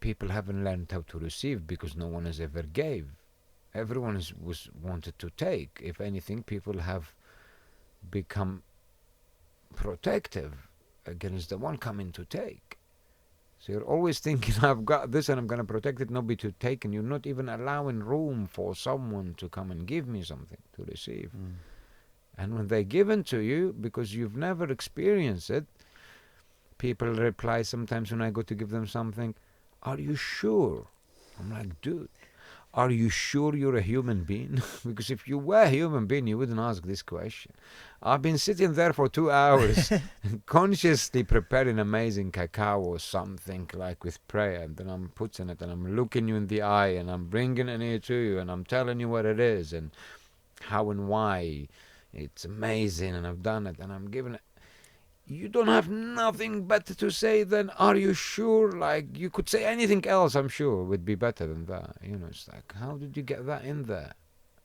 people haven't learned how to receive because no one has ever gave. Everyone was wanted to take. If anything, people have become protective against the one coming to take. So you're always thinking, I've got this and I'm going to protect it, not be to take, and you're not even allowing room for someone to come and give me something to receive. And when they're given to you, because you've never experienced it, people reply sometimes when I go to give them something, are you sure? I'm like, dude, are you sure you're a human being? Because if you were a human being, you wouldn't ask this question. I've been sitting there for 2 hours consciously preparing amazing cacao or something like with prayer, and then I'm putting it and I'm looking you in the eye and I'm bringing it here to you and I'm telling you what it is and how and why it's amazing, and I've done it and I'm giving it. You don't have nothing better to say than, are you sure? Like, you could say anything else, I'm sure would be better than that. It's like, how did you get that in there?